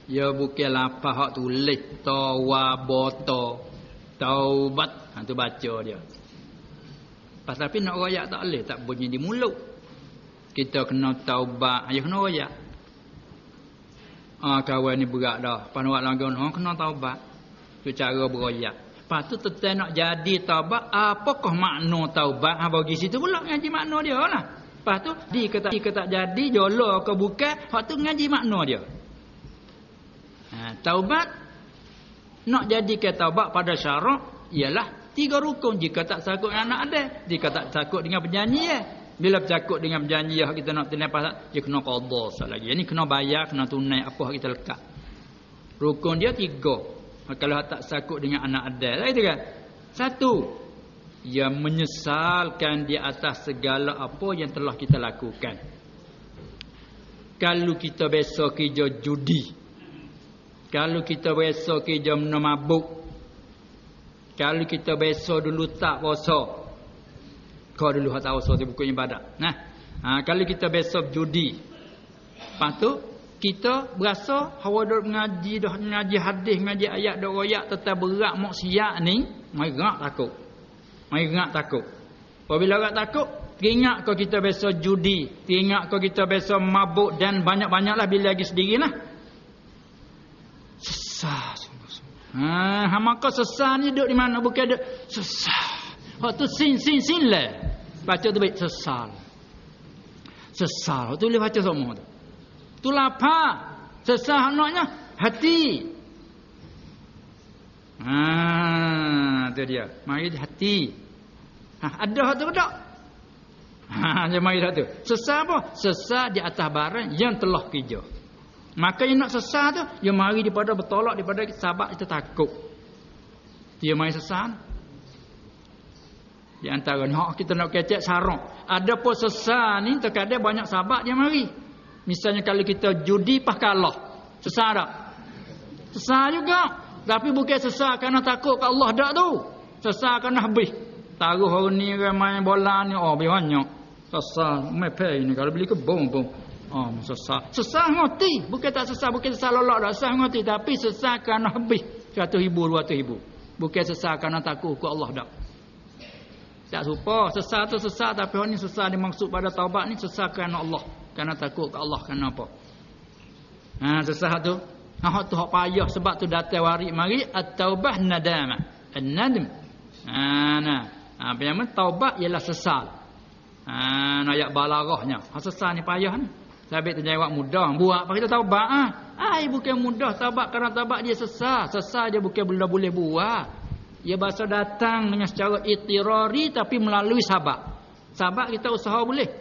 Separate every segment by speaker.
Speaker 1: Ya bukan lapar hak tulis tawabata taubat. Tu baca dia. Tapi nak royak tak boleh, tak bunyi di mulut. Kita kena taubat, ayo kena royak. Kawan ni berat dah. Panuat langgan kena taubat. Tu cara beroyak. Lepas tu tetap nak jadi taubat, apakah makna taubat? Bagi situ pula ngaji makna dia lah. Lepas tu di ke tak jadi, jola ke bukan, hak tu ngaji makna dia. Taubat nak jadikan taubat pada syarak ialah 3 rukun. Jika tak sakut dengan anak ada, jika tak sakut dengan perjanjian. Bila bercakap dengan perjanjian kita nak tunai pasal, dia kena qada sekali lagi. Ini kena bayar, kena tunai apa kita lekat. Rukun dia 3. Kalau tak sakut dengan anak ada lah itu kan. 1, ia menyesalkan di atas segala apa yang telah kita lakukan. Kalau kita biasa kerja judi, kalau kita biasa kerja minum mabuk, kalau kita biasa dulu tak puasa, kau dulu tak puasa di buku ibadat. Kalau kita biasa judi, lepas tu kita berasa hawa dah mengaji, dah mengaji hadis, mengaji ayat, dah royak tetap berat maksiat ni, mai gerak takut. Mai gerak takut. Apabila gerak takut, teringat kau kita biasa judi, teringat kau kita biasa mabuk dan banyak-banyaklah bila lagi sendirilah. Sesah sungguh-sungguh. Maka sesah ni duduk di mana? Bukan duduk sesah. Hak tu sin lah. Baca tu baik sesal. Sesal. Tu boleh baca semua tu. Tu lapar. Sesah maknanya hati. Tu dia. Mari hati. Ada hak tu tak? Dia mari dah tu. Sesah apa? Sesah di atas barang yang telah kerja. Maka yang nak sesah tu, dia mari daripada bertolak daripada sahabat kita takut. Dia mari sesah. Di antara ni kita nak kecek sarong. Ada pun sesah ni terkadang banyak sahabat dia mari. Misalnya kalau kita judi pas kalah. Sesah tak? Sesah juga. Tapi bukan sesah kerana takut ke Allah dak tu. Sesah kerana habis. Taruh hari ni main bola ni banyak. Sesah mepeh ni kalau beli kebom. Sesah ngerti. Bukan tak sesah, bukan sesah lolak dah. Sesah ngerti. Tapi sesah kerana habis 100,000, 200,000. Bukan sesah kerana takut ke Allah dah. Tak serupa. Sesah tu sesah. Tapi orang ni sesah dimaksud pada taubat ni sesah kerana Allah. Kerana takut ke Allah. Kerana apa? Sesah tu. Hak tu hak payah. Sebab tu datang warik mari. At-taubah nadamah. An-nadm. Apa yang taubat ialah sesal. Ayat balarahnya. Sesal ni payah ni. Sabit tu jawab mudah. Buat apa kita taubat? Bukan mudah taubat kerana taubat dia sesah. Sesah dia bukan boleh buat. Dia bahasa datang dengan secara itirari tapi melalui sahabat. Sahabat kita usaha boleh.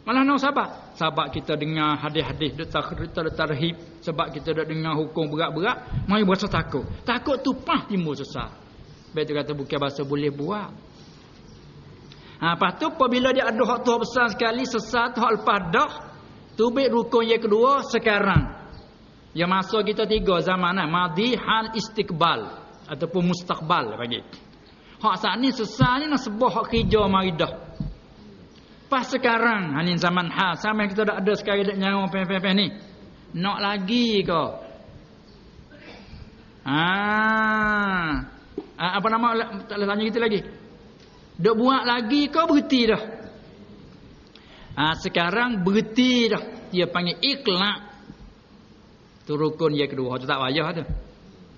Speaker 1: Malah nak sahabat. Sahabat kita dengar hadis-hadis tarhib. Sebab kita dah dengar hukum berat-berat. Mari berasa takut. Takut tu pah timbul sesah. Baik tu kata bukan bahasa boleh buat. Lepas tu apabila dia ada hak tu besar sekali. Sesah tu hak lepas dah. Tubik rukun yang kedua sekarang. Yang masa kita 3 zaman madi, hal, istiqbal ataupun mustaqbal bagi. Hak saat ni sesah ni nak sebuah hak kerja mari dah. Pas sekarang ni zaman hal sama kita dah ada sekarang dak nyawa peh-peh ni. Nak lagi ke? Apa nama tak boleh tanya kita lagi. Dak buat lagi ke berhenti dah? Sekarang berhenti dah. Dia panggil iqla'. Tu rukun yang kedua. Tu tak payah tu.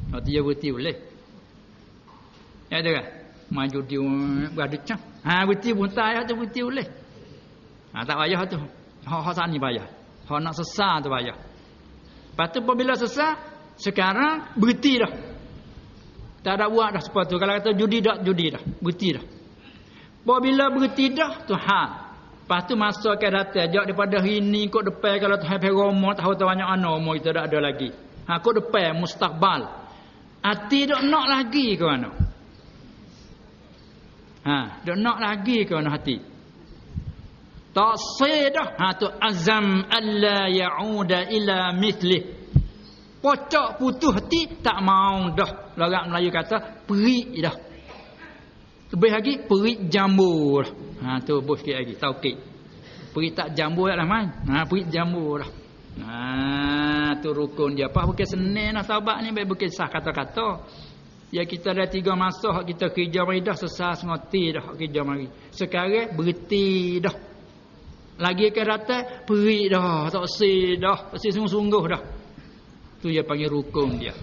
Speaker 1: Waktu dia berhenti boleh. Ya ada kan? Maju dia berada cang. Berhenti pun tak tu berhenti boleh. Tak payah tu. Hak saat ni payah. Hak nak sesah tu payah. Lepas tu apabila sesah, sekarang berhenti dah. Tak ada buat dah sepatu. Kalau kata judi dah. Berhenti dah. Apabila berhenti dah, tu hal. Lepas tu masa akan datang. Jauh daripada hari ni kot depan. Kalau tu hampir Roma. Tahu tu banyak anak umur kita tak ada lagi. Kot depan. Mustaqbal. Hati tak nak lagi ke mana? Tak nak lagi ke mana hati? Tak sedah. Tu azam alla ya'uda ila mithlih. Pocok putus hati. Tak mau dah. Orang Melayu kata. Perik dah. Lebih lagi perik jambu dah. Tu bos sikit lagi taukid. Perik tak jambu dah main. Perik jambu dah. Tu rukun dia. Apa bukan senang nak taubat ni, bukan sah kata-kata. Ya kita dah 3 masa hak kita kerja mari dah sesat ngoti dah hak kerja mari. Sekarang berhenti dah. Lagi ke datang perik dah, tak si dah, tak si sungguh-sungguh dah. Tu dia panggil rukun dia.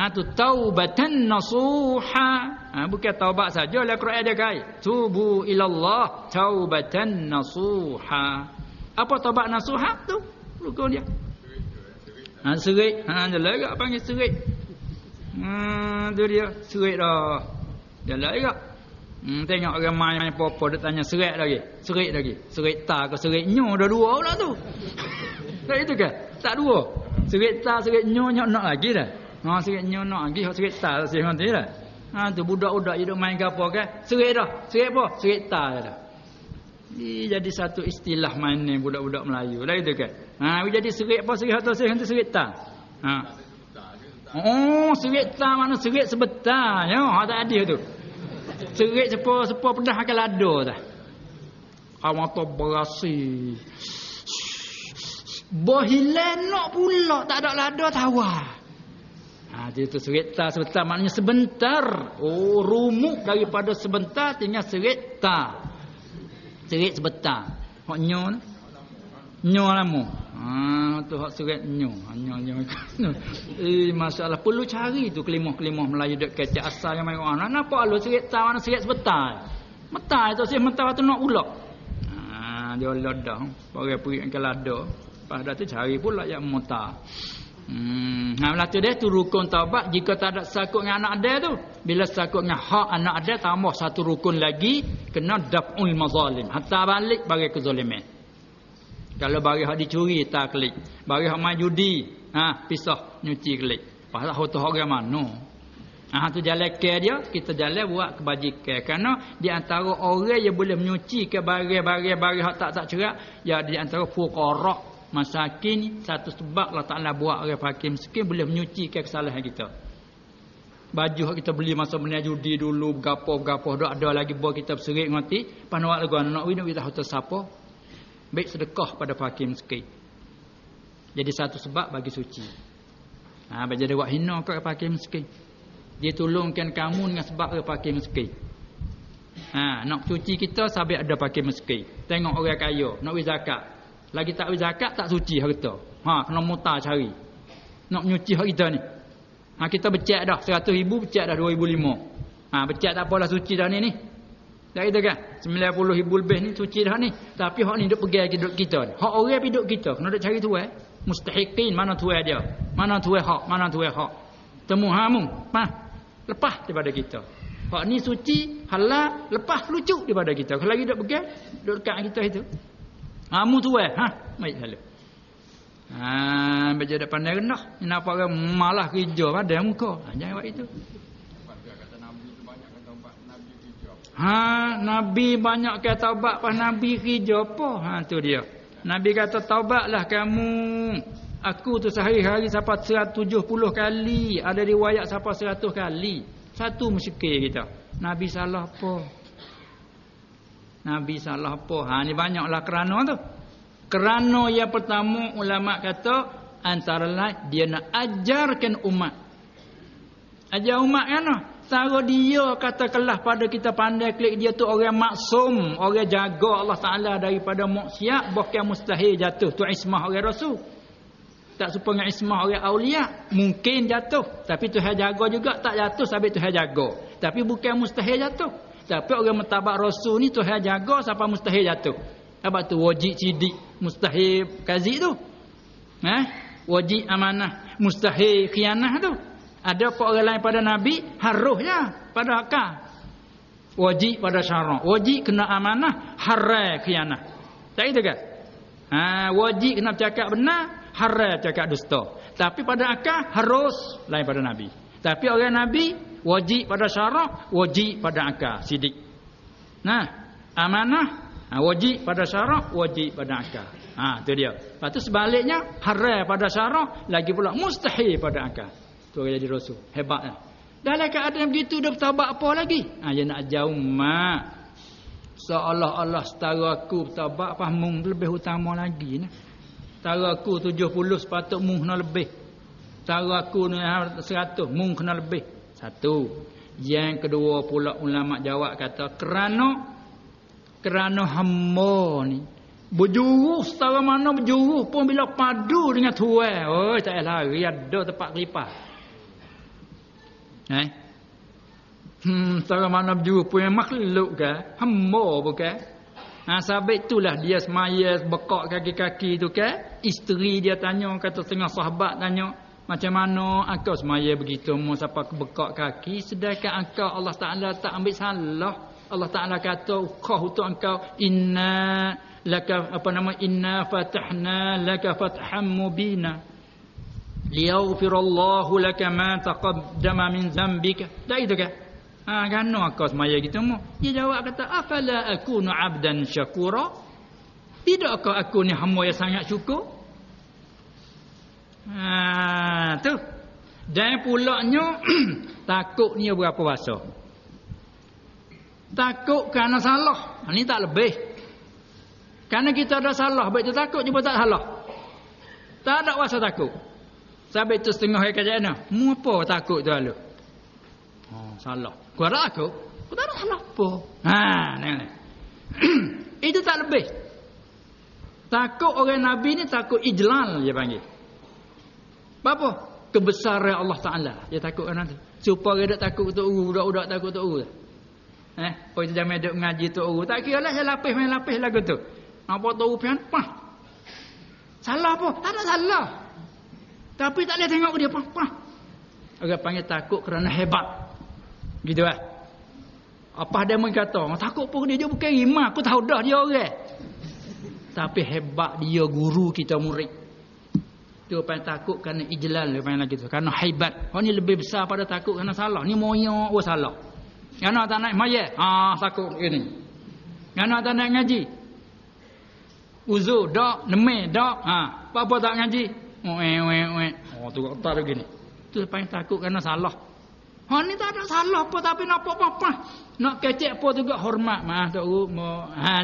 Speaker 1: Tu taubatan nasuha. Bukan taubat saja lah Quran dia kait. Tubu ilallah taubatan nasuha. Apa taubat nasuha tu? Rukun dia. Serik. Jalan agak panggil serik. Tu dia. Serik dah. Jalan agak. Tengok orang main popo dia tanya serik lagi. Serik lagi. Serik ta ke serik nyo dah dua pula tu. Tak itu ke? Tak dua. Serik ta serik nyo nak lagi dah. Serik nyo nak lagi. Serik ta saya ngerti dah. Tu budak-budak je duk main gapo ke? Serik dah. Serik apa? Serik ta dah. Jadi satu istilah main ni budak-budak Melayu. Lah itu kan. Jadi serik apa serik atau serik ta. Serik ta mana serik sebentar. Ya, tak ada tu. Serik sepa pedah akan lado dah. Mata berasi. Bohilan nak pula tak ada lado tawar. Dia tu serik ta sebentar maknanya sebentar. Rumuk daripada sebentar tinggal serik ta. Serik sebentar. Hak nyo lama. Tu hak serik nyo. Masalah perlu cari tu kelimah-kelimah Melayu dek kecek asal yang mai orang. Nampak lu serik ta mana serik sebentar. Mentar tu sih mentar tu nak pula. Dia ladah. Bagi pergi ke lada. Lepas dah tu cari pula yang mentar. Lah tu dia tu rukun taubat jika tak ada sakut dengan anak dia tu. Bila sakut dengan hak anak dia tambah satu rukun lagi kena daf'ul mazalim. Hatta balik bagi kezaliman. Kalau bagi hak dicuri tak klik. Bagi hak main judi, pisah nyuci klik. Pasal hak tu hak orang mana? Tu jalan ke dia, kita jalan buat kebajikan. Kerana di antara orang yang boleh menyuci ke bagi-bagi hak tak cerak, ya di antara fuqara masakin satu sebab Allah Ta'ala buat orang fakir miskin boleh menyucikan kesalahan kita. Baju kita beli masa benda judi dulu gapo-gapo dak ada lagi buat kita berserik ngati panawak lagu anak wina kita hotel siapa baik sedekah pada fakir miskin. Jadi satu sebab bagi suci. Bagi dia buat hina ke fakir miskin. Dia tolongkan kamu dengan sebab orang fakir miskin. Nak suci kita sampai ada fakir miskin. Tengok orang kaya nak bagi zakat. Lagi tak bagi zakat tak suci harta. Kena mutar cari. Nak menyuci hak kita ni. Kita becak dah 100,000 becak dah 2,500. Becak tak apalah suci dah ni. Tak kita kan 90,000 lebih ni suci dah ni. Tapi hak ni duk pegang hidup kita ni. Hak orang hidup kita kena duk cari tuai. Mustahiqin mana tuai dia? Mana tuai hak? Mana tuai hak? Temu hamu. Lepas daripada kita. Hak ni suci, halal, lepas lucu daripada kita. Kalau lagi duk pegang duk dekat kita itu. Kamu tu baik selalu. Baca dak pandai rendah. Kenapa orang malah kerja pada muka? Jangan buat itu. Nabi banyak kata taubat pas Nabi kerja apa? Tu dia. Nabi kata taubatlah kamu. Aku tu sehari-hari sampai 170 kali. Ada riwayat sampai 100 kali. Satu musyrik kita. Nabi salah apa? Nabi salah apa? Ni banyaklah kerana tu. Kerana yang pertama ulama kata antara lain dia nak ajarkan umat. Ajar umat kan? Cara dia katakanlah pada kita pandai klik dia tu orang maksum, orang jaga Allah Taala daripada maksiat, bahkan mustahil jatuh tu ismah orang rasul. Tak serupa dengan ismah orang aulia, mungkin jatuh, tapi Tuhan jaga juga tak jatuh sampai Tuhan jaga. Tapi bukan mustahil jatuh. Tapi orang mentabak rasul ni Tuhan jaga sampai mustahil jatuh. Apa tu wajib sidik, mustahil kazi tu. Wajib amanah, mustahil khianah tu. Ada apa orang lain pada Nabi harusnya pada akal. Wajib pada syarak, wajib kena amanah, haram khianah. Tak itu kan? Wajib kena cakap benar, haram cakap dusta. Tapi pada akal harus lain pada Nabi. Tapi orang Nabi wajib pada syarak, wajib pada akal, sidik. Amanah wajib pada syarak, wajib pada akal. Tu dia. Lepas tu sebaliknya haram pada syarak, lagi pula mustahil pada akal. Tu orang jadi rasul. Hebatnya. Dalam keadaan begitu dia bertaubat apa lagi? Dia nak jauh mak. Seolah-olah setara aku bertaubat faham lebih utama lagi. Tara aku 70 sepatut mung kena lebih. Tara aku ni 100 mung kena lebih. Satu. Yang kedua pula ulama jawab kata kerana hamba ni berjuruh setara mana berjuruh pun bila padu dengan tuan. Oh tak payah lari ada tempat kelipah. Setara mana berjuruh pun yang makhluk ke? Hamba bukan? Sabit itulah dia semaya bekak kaki-kaki tu ke? Isteri dia tanya, kata setengah sahabat tanya, macam mana engkau semaya begitu mu sampai bekak kaki sedangkan engkau Allah Taala tak ambil salah. Allah Taala kata ukah untuk engkau inna fatahna laka fathan mubina liyaghfirallahu laka ma taqaddama min dhanbika. Dah itu ke? Gano engkau semaya gitu mu? Dia jawab kata afala akunu abdan syakura? Tidakkah aku ni hamba yang sangat syukur? Tu. Dan pulaknya takut ni berapa puasa. Takut kerana salah. Ni tak lebih. Kerana kita ada salah, baik tu takut je tak salah. Tak ada rasa takut. Sampai tu setengah hari kerja mana? Mu apa takut tu lalu? Salah. Kau ada takut? Kau tak ada salah apa? Ni. Itu tak lebih. Takut orang Nabi ni takut ijlal dia panggil. Apa? Kebesaran Allah Taala. Dia takut kan nanti. Supaya dia takut tok guru, budak-budak takut tok guru. Apa itu zaman duk ngaji tok guru. Tak kira lah saya main lapis lagu tu. Apa tok guru pian pah. Salah apa? Tak ada salah. Tapi tak boleh tengok dia pah. Orang panggil takut kerana hebat. Gitu lah. Apa dia mengata? Takut pun dia bukan imam. Aku tahu dah dia orang. Tapi hebat dia guru kita murid. Tu paling takut kerana ijlal dia panggil lagi tu. Kerana haibat. Kau ni lebih besar pada takut kerana salah. Ni moyok salah. Kerana tak naik maya. Takut gini. Kerana tak naik ngaji. Uzur dak, nemeh dak. Apa tak ngaji? Tu tak gini. Tu paling takut kerana salah. Ni tak ada salah apa tapi nak apa-apa. Nak kecek apa juga hormat. Tu.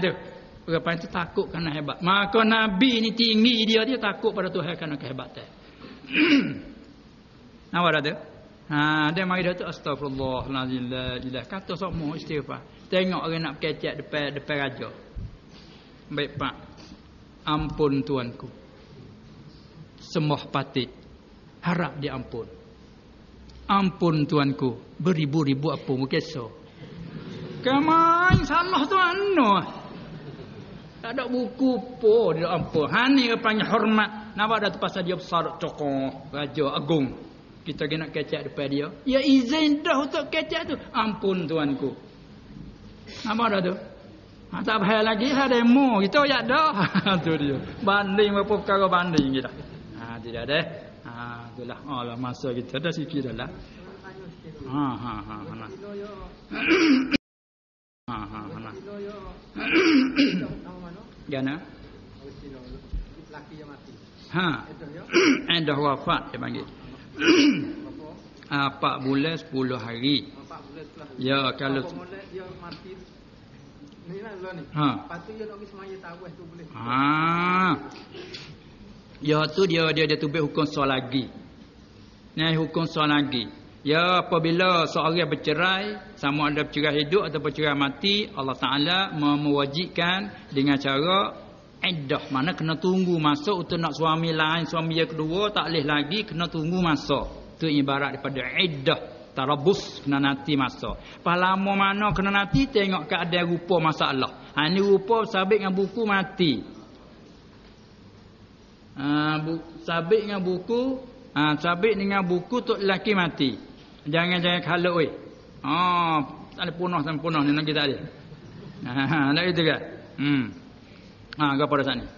Speaker 1: Tu. Orang itu takut kerana hebat. Maka Nabi ni tinggi dia takut pada Tuhan kerana kehebatan. Apa dah tu? Dia mari dah tu astagfirullahalazim la ilaha. Kata semua istighfar. Tengok orang nak kecek depan raja. Baik pak. Ampun tuanku. Sembah patit. Harap dia ampun. Ampun tuanku. Beribu-ribu apa mungkin so. Kemai salah tuan tak ada buku pun dia ampun. Ni panggil hormat. Nampak dah tu pasal dia besar cokong raja agung. Kita kena kecek depan dia. Ya izin dah untuk kecek tu. Ampun tuanku. Nampak dah tu. Tak payah lagi demo. Kita ya dah. Tu dia. Banding berapa perkara banding kita. Tidak ada. Itulah. Alah masa kita dah sikit dah lah. Gana? Laki yang mati. Dah wafat dia panggil. 4 bulan 10 hari. 4 bulan 10 hari. Ya kalau dia mati. Ni lah ni. Patut dia nak pergi semaya tawaf tu boleh. Ya tu dia tubik hukum soal lagi. Ni hukum soal lagi. Ya apabila seorang bercerai, sama ada bercerai hidup atau bercerai mati, Allah Taala mewajibkan dengan cara iddah. Mana kena tunggu masa untuk nak suami lain, suami yang kedua tak boleh lagi, kena tunggu masa. Itu ibarat daripada iddah, tarabus, kena nanti masa. Pas lama mana kena nanti, tengok keadaan rupa masalah. Ini rupa sabit dengan buku mati. Sabit dengan buku, sabit dengan buku tok lelaki mati. Jangan kalau tak ada punah ni nak kita ada. Tak itu ke? Apa pada sana?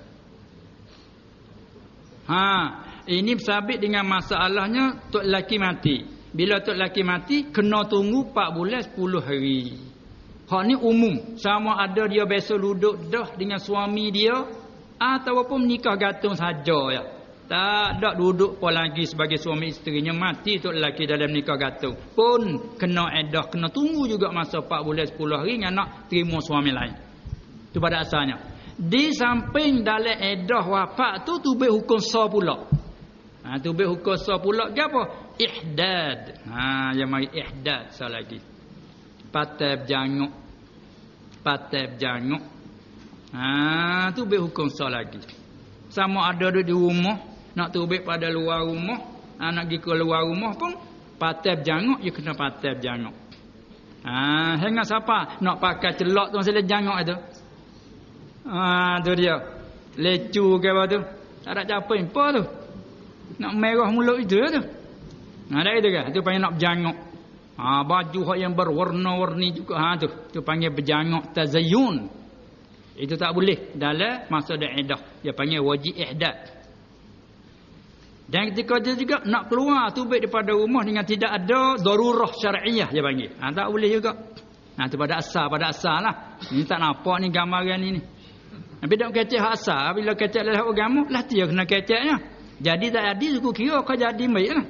Speaker 1: Ini sabit dengan masalahnya tok lelaki mati. Bila tok lelaki mati kena tunggu 4 bulan 10 hari. Hak ni umum. Sama ada dia biasa duduk dah dengan suami dia ataupun nikah gantung saja ya. Tak ada duduk pun lagi sebagai suami isterinya, mati tok lelaki dalam nikah gantung. Pun kena iddah, kena tunggu juga masa 4 bulan 10 hari dengan nak terima suami lain. Itu pada asalnya. Di samping dalam edah wafat tu tubik hukum sah pula. Tubik hukum sah pula ke apa? Ihdad. Yang mari ihdad sah lagi. Patai berjanguk. Tubik hukum sah lagi. Sama ada di rumah, nak tubik pada luar rumah, nak pergi ke luar rumah pun patai berjanguk, dia kena patai berjanguk. Hingga siapa nak pakai celak tu masa dia janguk itu. Tu dia. Lecu ke apa tu? Tak ada capai apa tu. Nak merah mulut itu tu. Ada itu ke? Itu panggil nak berjanguk. Baju yang berwarna-warni juga tu panggil berjanguk tazayyun. Itu tak boleh dalam masa dia iddah. Dia panggil wajib ihdad. Dan ketika dia juga nak keluar tubik daripada rumah dengan tidak ada darurah syar'iyah dia panggil. Tak boleh juga. Tu pada asal lah. Ni tak nampak ni gambaran ni. Tapi tak kecek hak asal. Bila kecek dalam agama, lah dia kena keceknya. Jadi tak jadi, suku kira kau jadi baik lah.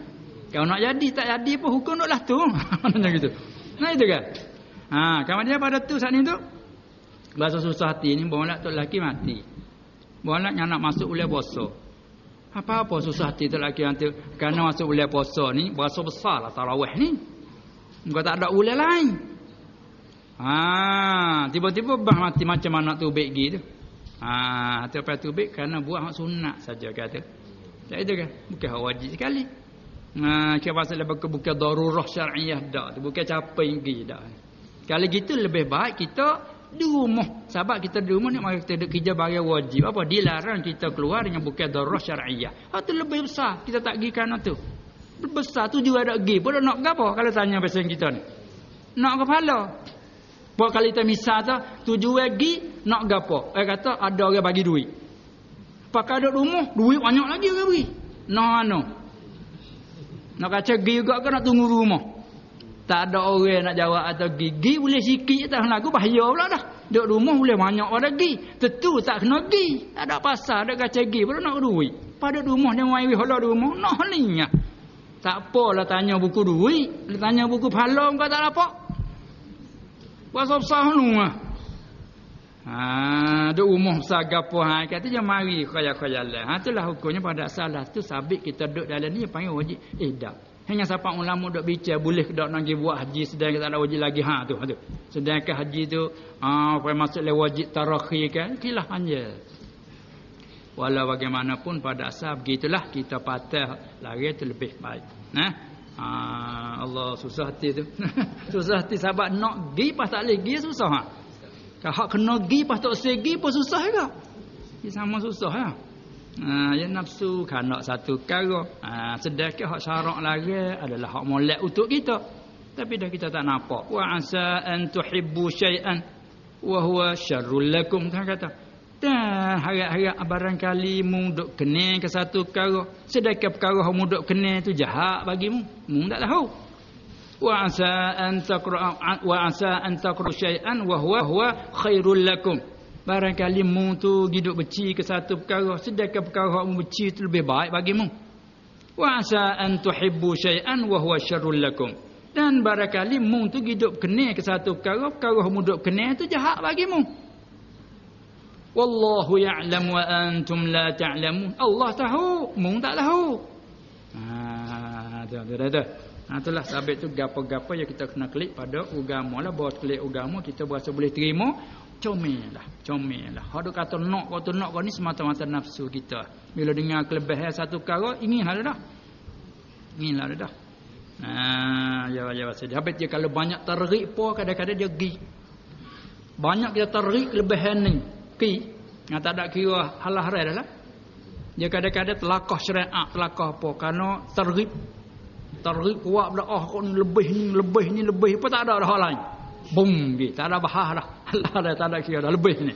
Speaker 1: Kalau nak jadi, tak jadi pun hukum nak lah tu. Macam gitu. Itu kan? Kemudian pada tu saat ni tu, bahasa susah hati ni, bawa tu lelaki mati. Bawa yang nak masuk boleh puasa. Apa-apa susah hati tu lelaki nanti. Kerana masuk boleh puasa ni, berasa besar lah tarawih ni. Kau tak ada boleh lain. Tiba-tiba bah mati macam mana tu baik gitu. Tapi tubik kerana buat hak sunat saja kata. Tak itu kan? Bukan hak wajib sekali. Kira pasal bukan darurah syar'iyah dak. Bukan capai pergi dak. Kalau gitu lebih baik kita di rumah. Sebab kita di rumah ni mari kita kerja barang wajib. Apa? Dilarang kita keluar dengan bukan darurah syar'iyah. Itu lebih besar. Kita tak pergi kerana tu. Besar tu juga ada pergi. Boleh nak apa kalau tanya pasal kita ni? Nak kepala. Buat kali kita misal tu tujuan pergi nak gapo? Kata ada orang bagi duit. Pakai ada rumah, duit banyak lagi orang bagi. Nak kata pergi juga ke nak tunggu rumah? Tak ada orang nak jawab atau gigi boleh sikit tak lagu bahaya pula dah. Duk rumah boleh banyak orang pergi. Tentu tak kena pergi. Tak ada pasal ada kata pergi pula nak duit. Pada rumah dia mai hala rumah nak halinya. Tak apalah tanya buku duit, tanya buku pahala kau tak dapat. Puasa besar nu duk rumah besar gapo kata je mari khayal-khayalan. Itulah hukumnya pada salah tu sabit kita duduk dalam ni panggil wajib dah. Hanya siapa ulama duk bincang boleh ke tak nak pergi buat haji sedang tak ada wajib lagi tu. Sedangkan haji tu apa masuk le wajib tarakhir kan kilah hanya. Walau bagaimanapun pada asal begitulah kita patah lari tu lebih baik. Allah susah hati tu. Susah hati sahabat nak pergi pas tak boleh pergi susah. Kalau kena pergi pas tak segi pun susah juga. Dia sama susah lah. Ya nafsu kanak satu perkara. Sedangkan hak syarak lagi adalah hak molek untuk kita. Tapi dah kita tak nampak. Wa asa an tuhibbu syai'an wa huwa syarrul lakum. Dia kata dan harap-harap barangkali mu duk kena ke satu perkara. Sedangkan perkara mu duk kena tu jahat bagimu. Mu tak tahu. Wa asa an taqra syai'an wa huwa khairul lakum. Barangkali mu tu hidup benci ke satu perkara. Sedangkan perkara mu benci tu lebih baik bagimu. Wa asa an tuhibbu syai'an wa huwa syarrul lakum. Dan barangkali mu tu hidup kena ke satu perkara. Perkara mu duk kena tu jahat bagimu. Wallahu ya'lam wa antum la ta'lamun. Allah tahu, mu tak tahu. Itulah sabit tu gapo-gapo yang kita kena klik pada agama lah. Bahawa klik agama kita berasa boleh terima. Comel lah. Hak kata nak kau ni semata-mata nafsu kita. Bila dengar kelebihan satu perkara, inginlah dah. Ya sedih. Habis dia kalau banyak tarik pun kadang-kadang dia pergi. Banyak kita tarik kelebihan ni. Tak ada kira halah harai dah lah. Dia kadang-kadang telakah syariat, telakah apa kerana targhib kuat dah kau ni lebih apa tak ada hal lain. Bum gitu. Tak ada bahah dah. Allah dah tak ada kira dah lebih ni.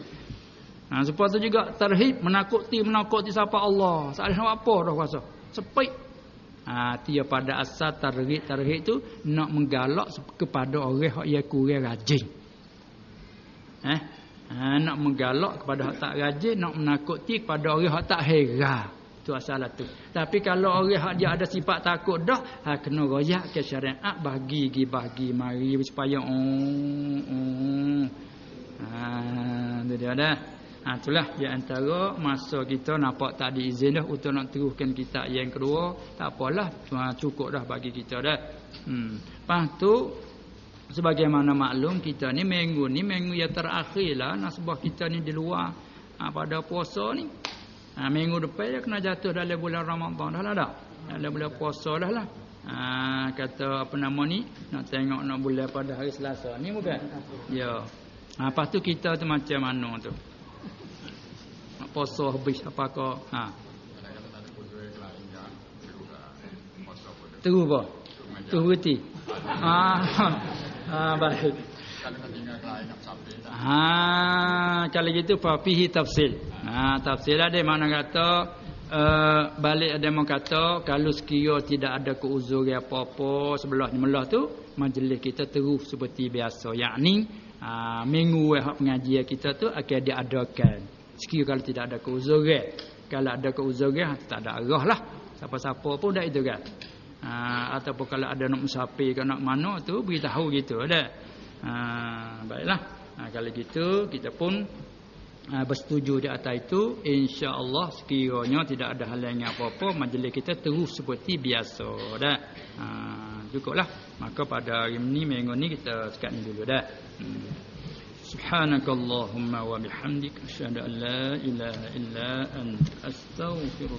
Speaker 1: Supaya tu juga tarhib menakuti siapa Allah. Tak ada apa dah kuasa. Sepik. Dia pada asal tarhib tu nak menggalak kepada orang yang kurang rajin. Nak menggalak kepada hak tak rajin, nak menakuti kepada orang hak tak heran. Tu asal tu. Tapi kalau orang hak dia ada sifat takut dah, kena royak ke syariat bagi mari supaya dia dah. Itulah di antara masa kita nampak tak ada izin dah untuk nak teruskan kitab yang kedua. Tak apalah, cukup dah bagi kita dah. Lepas tu sebagaimana maklum kita ni minggu yang terakhir lah nasabah kita ni di luar pada puasa ni. Minggu depan dia kena jatuh dalam bulan Ramadan dah lah dah. Dalam bulan puasa dah lah. Kata apa nama ni, nak tengok nak bulan pada hari Selasa ni bukan? Ya. Lepas tu kita tu macam mana tu? Nak puasa habis apakah? Terus apa? Terus berhenti. Baik. Kalau gitu fihi tafsil. Tafsil ada mana kata balik ada yang kata kalau sekiranya tidak ada keuzuran apa-apa sebelah melah tu majlis kita terus seperti biasa. Yakni minggu pengajian kita tu akan diadakan. Sekiranya kalau tidak ada keuzuran. Kalau ada keuzuran tak ada arah lah. Siapa-siapa pun dah itu kan. Ataupun kalau ada nak musafir ke nak mana tu beritahu gitu ada. Baiklah. Kalau gitu kita pun bersetuju di atas itu, insya-Allah sekiranya tidak ada halangan apa-apa majlis kita terus seperti biasa dah. Cukuplah. Maka pada hari ini minggu ni kita sekat ni dulu dah. Subhanakallahumma wa bihamdika asyhadu an la ilaha illa anta astaghfiruka